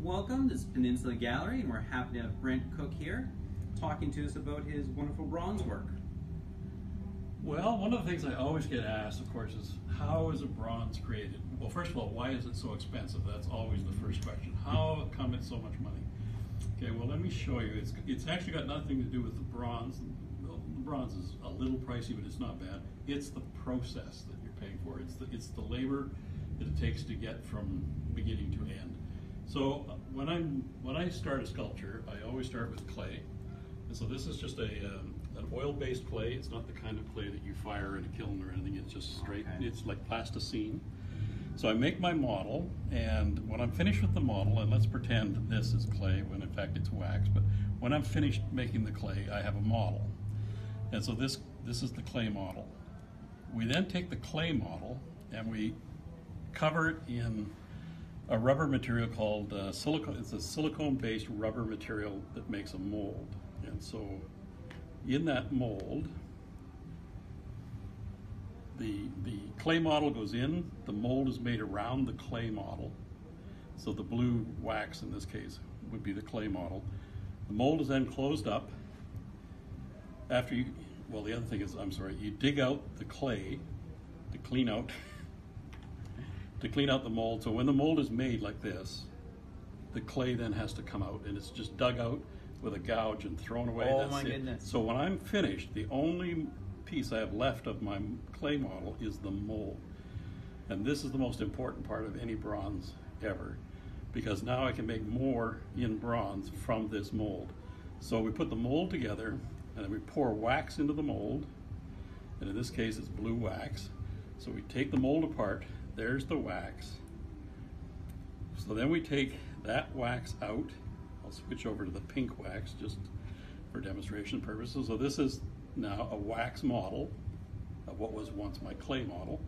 Welcome, this is Peninsula Gallery, and we're happy to have Brent Cooke here talking to us about his wonderful bronze work. Well, one of the things I always get asked, of course, is how is a bronze created? Well, first of all, why is it so expensive? That's always the first question. How come it's so much money? Okay, well, let me show you. It's actually got nothing to do with the bronze. The bronze is a little pricey, but it's not bad. It's the process that you're paying for. It's the labor that it takes to get from beginning to end. So when I start a sculpture, I always start with clay. And so this is just an oil-based clay. It's not the kind of clay that you fire in a kiln or anything. It's just straight. Okay. It's like plasticine. So I make my model, and when I'm finished with the model, and let's pretend that this is clay when in fact it's wax, but when I'm finished making the clay, I have a model. And so this is the clay model. We then take the clay model and we cover it in a rubber material called silicone. It's a silicone-based rubber material that makes a mold. And so in that mold, the clay model goes in, the mold is made around the clay model. So the blue wax in this case would be the clay model. The mold is then closed up. After you, well, the other thing is, you dig out the clay to clean out the mold. So when the mold is made like this, the clay then has to come out, and it's just dug out with a gouge and thrown away. Oh, that's my it. goodness. So when I'm finished, the only piece I have left of my clay model is the mold. And this is the most important part of any bronze ever, because now I can make more in bronze from this mold. So we put the mold together, and then we pour wax into the mold, and in this case it's blue wax. So we take the mold apart, there's the wax. So then we take that wax out. I'll switch over to the pink wax just for demonstration purposes. So this is now a wax model of what was once my clay model.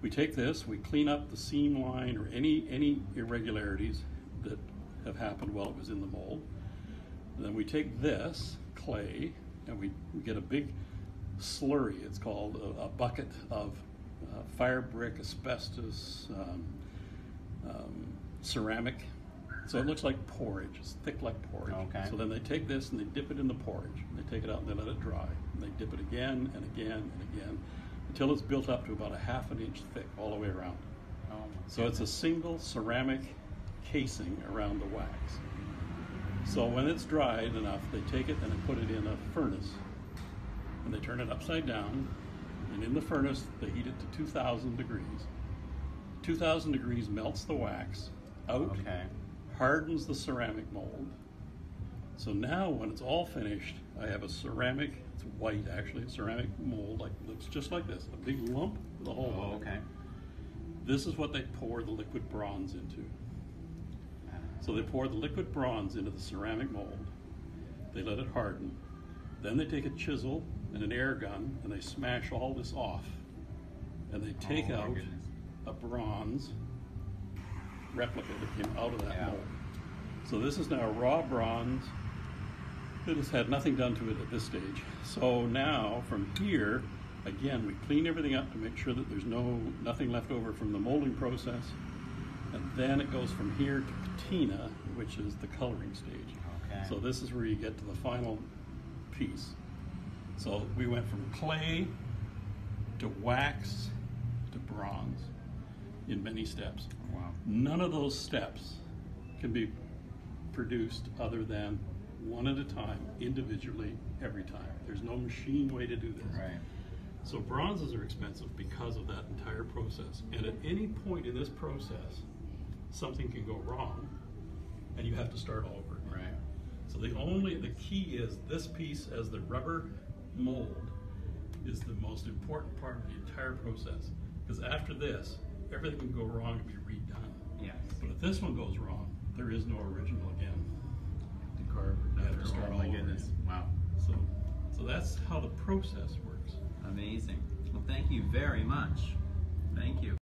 We take this, we clean up the seam line or any irregularities that have happened while it was in the mold. And then we take this clay and we get a big slurry. It's called a bucket of fire brick, asbestos, ceramic. So it looks like porridge. It's thick like porridge. Okay. So then they take this and they dip it in the porridge. And they take it out and they let it dry. And they dip it again and again and again until it's built up to about a ½ an inch thick all the way around. Oh, so it's a single ceramic casing around the wax. So when it's dried enough, they take it and they put it in a furnace. And they turn it upside down. And in the furnace, they heat it to 2,000 degrees. 2,000 degrees melts the wax out. Okay. Hardens the ceramic mold. So now when it's all finished, I have a ceramic, it's white actually, ceramic mold, looks just like this, a big lump with a hole in it. Okay. This is what they pour the liquid bronze into. So they pour the liquid bronze into the ceramic mold, they let it harden, then they take a chisel and an air gun and they smash all this off, and they take out a bronze replica that came out of that mold. So this is now raw bronze that has had nothing done to it at this stage. So now from here, again, we clean everything up to make sure that there's nothing left over from the molding process. And then it goes from here to patina, which is the coloring stage. Okay. So this is where you get to the final piece. So we went from clay to wax to bronze in many steps. Wow. None of those steps can be produced other than one at a time, individually, every time. There's no machine way to do this. Right. So bronzes are expensive because of that entire process. And at any point in this process, something can go wrong, and you have to start all over again. Right. So the key is this piece as the rubber mold is the most important part of the entire process. Because after this, everything can go wrong and be redone. Yes. But if this one goes wrong, there is no original again to carve. You have to start all over again. Wow. So that's how the process works. Amazing. Well, thank you very much. Thank you.